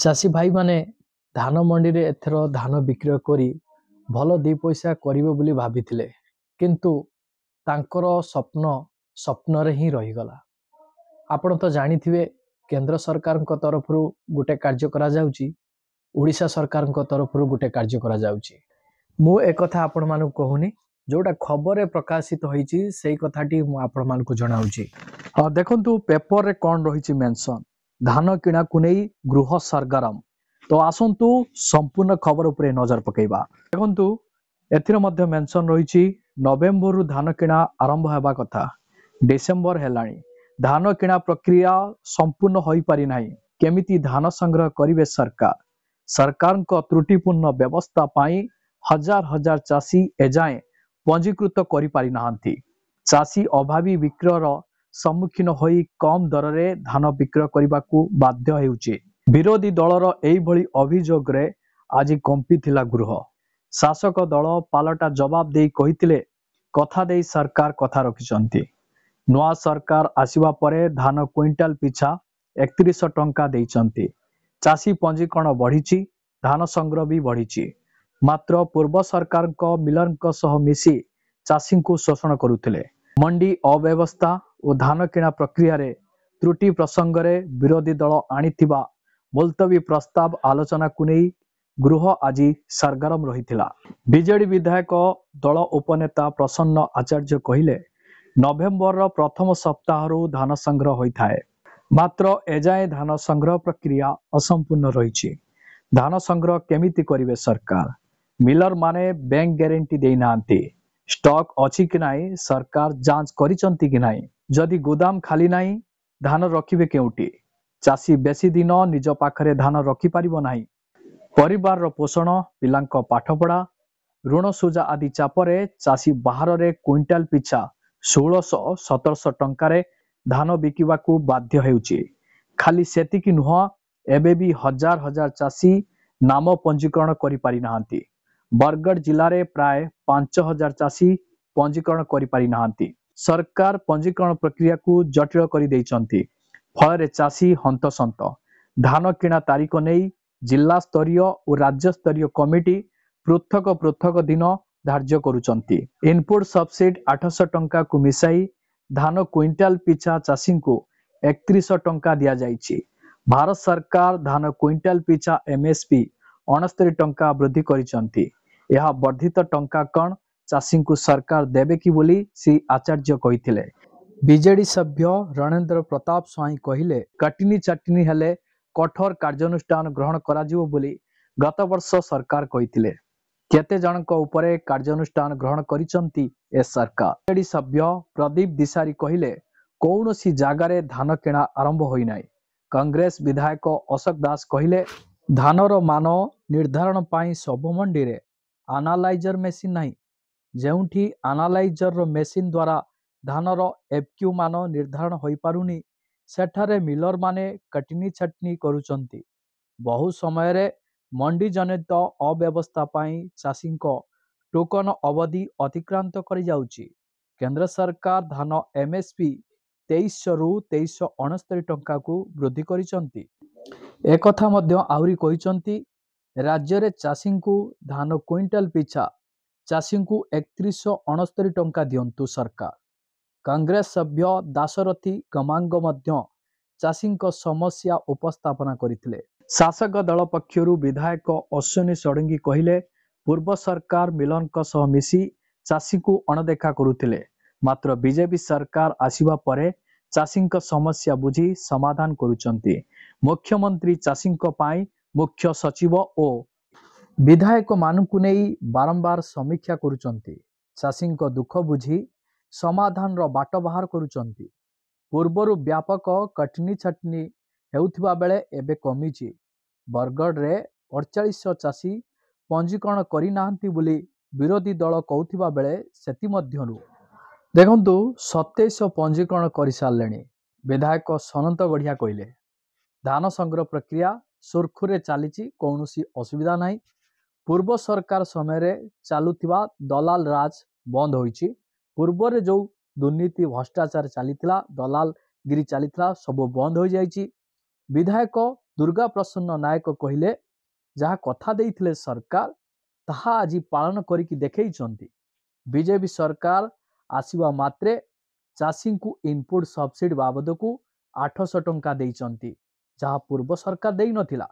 चाषी भाई माने धान मंडी रे एथर धान विक्रय करी भल दी पैसा करिवे बोली भाबिथिले किंतु तांकर स्वप्न स्वप्न रे ही रहीगला। आपण तो जानिथिबे केंद्र सरकार तरफरु गोटे कार्य करा जाउची, ओडिशा सरकार तरफरु गोटे कार्य करा जाउची। मु एक कथा आपण मानु कहूनी जोटा खबर रे प्रकाशित होईची सेई कथाटी मु आपण मानकु जणाउची। देखंतु पेपर रे कोन रहिची मेंशन धान किणा कुनै गृह सरगरम। तो आसंतु संपूर्ण खबर उपरे नजर पकेइबा। देखंतु एथिर मध्य मेंशन रहिची नवेम्बर रु धान किणा आरंभ हेबा कथा, डिसेंबर हेलाणी धान किणा प्रक्रिया संपूर्ण होई पारि नाही। केमिति धान संग्रह करिवे सरकार, सरकार को त्रुटिपूर्ण व्यवस्था पाई हजार हजार चाषी एजाए पंजीकृत करि पारि नाहंती। चाषी अभावी विक्रयर सम्मुखीन होई कम दर रे धान विक्रय करिबाकू बाध्य हेउची। विरोधी दलर एई भली अभियोग रे आज कंपिथिला गृह। शासक दल पालटा जवाब देई कहिथिले कथा देई सरकार कथा रखिचंती। नुआ सरकार आसीबा परे धान क्विंटाल पिछा 3100 टंका देइचंती। चाषी पंजीकरण बढ़िची, धान संग्रह भी बढ़िची। मात्र पूर्व सरकार को मिलर को सह मिसी चाषी को शोषण करुथिले। मंडी अव्यवस्था और धान किणा प्रक्रिया रे त्रुटि प्रसंग रे विरोधी दल आनिथिबा मुलतवी प्रस्ताव आलोचना कुनै गृह आज सरगरम रहिथिला। बीजेडी विधायक दल उपनेता प्रसन्न आचार्य कहिले नवेम्बर रो प्रथम सप्ताह रु धान संग्रह होइथाए, मात्र एजाए धान संग्रह प्रक्रिया असंपूर्ण रहिछि। धान संग्रह केमिति करिवे सरकार? मिलर माने बैंक गारंटी देई नांती। स्टॉक अछि कि नाही सरकार जांच करिसंती कि नाही? जदि गोदाम खाली नाही धान रखिबे केउटी? चाषी बेसी दिन निज पाखरे धान रखि पारिबो नाही। परिवार रो पोषण, पिलांको पाठपढ़ा, ऋण सुजा आदि चापरे चाषी बाहर रे क्विंटाल पिछा 1600-1700 टंकारे धान बिकिबाकू बाध्य हेउची। खाली सेतिकी नुह, एबे भी हजार हजार चाषी नाम पंजीकरण करि पारि नाहंती। बरगढ़ जिल्ला रे प्राय 5000 चाषी पंजीकरण करि पारि नाहंती। सरकार पंजीकरण प्रक्रिया को जटिल करि दैचंती। फल चाषी हंतसंत। धान किणा तारीख नहीं जिला स्तरीय और राज्य स्तरीय कमिटी पृथक पृथक दिन धार्य करुचंती। इनपुट सब्सिडी 800 टंका को मिसाई धान क्विंटाल पिछा चाषी को 3100 टंका दिया जाइछि। भारत सरकार धान क्विंटाल पिछा एमएसपी 69 टंका वृद्धि करिसंती। यह वर्धित टंका कण चाषी को सरकार देबे कि बोली श्री आचार्य कहिथिले। बीजेडी सभ्य रणेंद्र प्रताप स्वाई कहिले कटिनी चाटिनी हेले कठोर कार्यानुष्ठान ग्रहण कराजिवो बोली गत वर्ष सरकार कहिथिले। केते जनक उपरे कार्यानुष्ठान ग्रहण करिसंती ए सरकार? बीजेडी सभ्य प्रदीप दिशारी कहिले कौनसी जागारे धान किणा आरंभ होई नाही। कांग्रेस विधायक अशोक दास कहिले धानर मान निर्धारण पाई सब मंडी रे एनालाइजर मेसिन नाही। जेउठी एनालाइजर रो मेसिन द्वारा धानर एफक्यू मान निर्धारण होई पारुनी सेठारे मिलर माने कटनी छटनी करुचंती। बहु समय रे मंडी जनित अव्यवस्था पाई चाषी को टोकन अवधि अतिक्रांत करि जाउची। केंद्र सरकार धान एमएसपी 2300 रु 2369 टंका को वृद्धि करिसंती। एक कथा मध्य आउरी कहिसंती राज्य रे चाषी को धान क्विंटाल पिछा चाषी को 3169 टंका दियंतु सरकार। कांग्रेस सभ्य दाशरथी गमांग मध्य चाषी समस्या उपस्थापना करथिले। शासक दल पक्षरु विधायक अश्विनी षडंगी कहिले पूर्व सरकार मिलन सह मिसी चाषी को अणदेखा करुथिले, मात्र बीजेपी सरकार आसीबा परे चाषी समस्या बुझी समाधान करुचंती। मुख्यमंत्री चाषी पाई मुख्य सचिव और विधायक मानकु नेई बारंबार समीक्षा करुचंती। चाषी दुख बुझी समाधान रो बाट बाहर करुचंती। पूर्वरु व्यापक कटनी छटनी हेउथिबा बेले एबे कमिची। बरगढ़ रे 4800 चाषी पंजीकरण करि नाहंती बोली विरोधी दल कहउथिबा बेले सेति मध्यरु देखंतु 2700 पंजीकरण करि सारलेनी। विधायक सनंत गढ़िया कहिले धान संग्रह प्रक्रिया सुरखुरे चलीची, कौनसी असुविधा नाही। पूर्व सरकार समय रे चालुथिबा दलाल राज बंद होईची। पूर्व रे जो दुर्नीति भ्रष्टाचार चलीथिला, दलाल गिरी चलीथिला सब बंद हो जाइची। विधायक दुर्गा प्रसन्न नायक कहिले जहाँ कथा देइथिले सरकार ताहा आज पालन करिकि देखैछन्ति। बीजेपी सरकार आसिबा मात्रे चाषी को इनपुट सब्सिडी बाबद को 800 टंका देइछन्ति जहाँ पूर्व सरकार देई नथिला।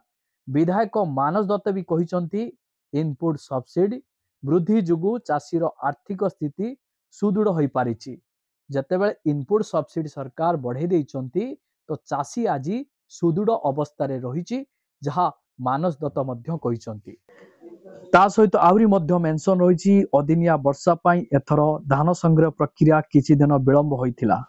विधायक मानस दत्त भी कहिछन्ति इनपुट सब्सिडी वृद्धि जुगु चाषीर आर्थिक स्थिति सुदृढ़ होई पारिछि। जतेबेले इनपुट सब्सिडी सरकार बढ़े देइछन्ति तो चाषी आज सुदृढ़ अवस्था रे रहिछि जहाँ मानस दत्त मध्य कहिछन्ति। ता सहित आउरी मध्य मेंशन रहिछि अदिनिया वर्षा पाई एथर धान संग्रह प्रक्रिया किछि दिन विलंब होइथिला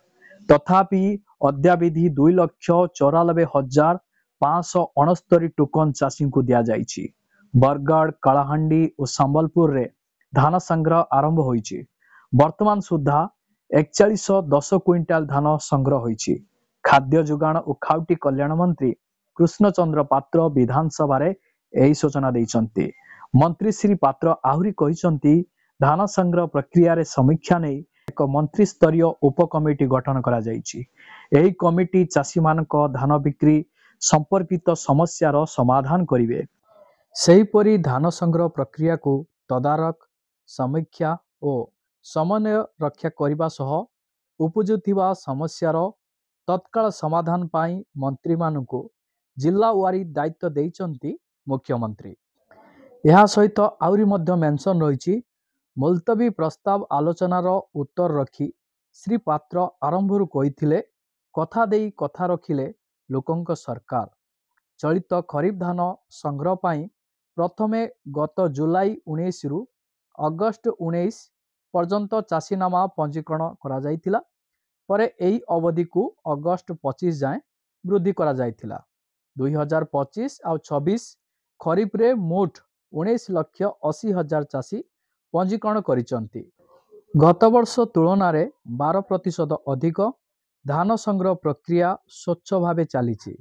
तथापि अद्याविधि 2,94,569 टोकन चाषी को दिया जाइछि। बरगढ़ कालाहांडी और संबलपुर रे धान संग्रह आरंभ होइछि। वर्तमान सुधा 4110 क्विंटाल धान संग्रह होइछि। खाद्य जोगाण और खाउटी कल्याण मंत्री कृष्णचंद्र पात्र विधानसभा रे एही सूचना दैछन्ति। मंत्री श्री पात्र आहुरी कहिछन्ति धान संग्रह प्रक्रिया रे समीक्षा नै एक मंत्री स्तरीय उपकमिटी गठन करा जाइछि। एही कमिटी चाषी मानक धान बिक्री संपर्कित समस्यार समाधान करिवे। सेहीपरि धान संग्रह प्रक्रिया को तदारक समीक्षा और समन्वय रक्षा करने सह उपजुथिबा समस्यार तत्काल समाधान पाई मंत्री मानकु जिल्लावारी दायित्व देइछन्ति मुख्यमंत्री। यह सहित आउरी मध्य मेंशन रहिछि मुलतवी प्रस्ताव आलोचनार उत्तर रखी श्री पात्र आरंभरू कहिथिले कथा देई कथा रखिले लोकंक सरकार। चलित खरीफ धान संग्रह पाई प्रथमे गत जुलाई 19 रु अगस्ट 19 पर्यंत चाषीनामा पंजीकरण करा जाइथिला। परे एही अवधि को अगस्ट 25 जाए वृद्धि करा जाइथिला। 2025 और 26 खरीफ रे मोट 19,80,000 चाषी पंजीकरण करिसंति। गत वर्ष तुलन रे 12% अधिक धान संग्रह प्रक्रिया स्वच्छ भावे चलीछि।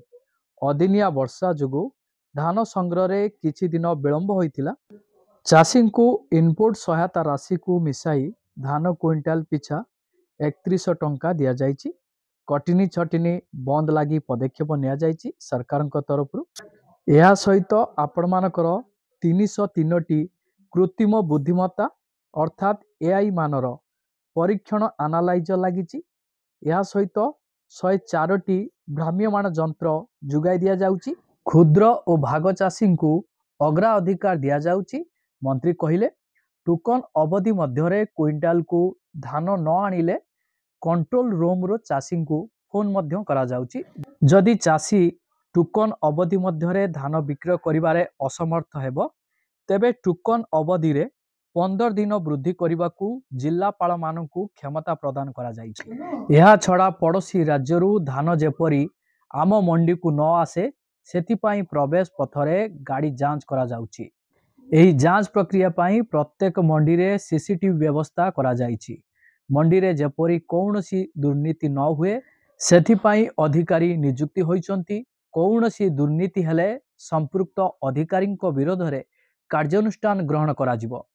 अदिनिया वर्षा जुगु धान संग्रह रे किछि दिन विलंब होइतिला। चाषी को इनपुट सहायता राशि को मिसाई धान क्विंटाल पिछा 3100 टंका दिया जाइछि। कटिनी छटिनी बंद लगी पदक्षेप निया जाइछि सरकार तरफ। यह सहित आपण मानकर 303टी कृत्रिम बुद्धिमत्ता अर्थात एआई मानर परीक्षण एनालाइजर लगी। यह सहित 104टी भ्राम्यमाण यंत्र जुगाई दिया जाउछि। क्षुद्र और भाग चाषी को अग्रा अधिकार दिया जाउछि। मंत्री कहिले टोकन अवधि मध्यरे क्विंटाल को धान न आनिले कंट्रोल रूम रो चाषी को फोन मध्य करा जाउछि। जदि चाषी टोकन अवधि मध्यरे धान विक्रय करिबारे असमर्थ हेबो तेबे टोकन अवधि रे 15 दिन वृद्धि करने जिलापाल मानकु क्षमता प्रदान करा जाइछि। यह छड़ा पड़ोसी राज्यरू धान जेपरी आम मंडी को न आसे सेतिपाई प्रवेश पथरे गाड़ी जांच करा जाउछि। एही जांच प्रक्रिया पाई प्रत्येक मंडी रे सीसीटीवी व्यवस्था करा जाइछि। मंडी रे जेपरी कौनसी दुर्नीति न हुए सेतिपाई अधिकारी नियुक्ति होइछन्ति। कौनसी दुर्नीति हेले संपृक्त अधिकारी विरोध रे कार्यानुष्ठान ग्रहण करा जिवो।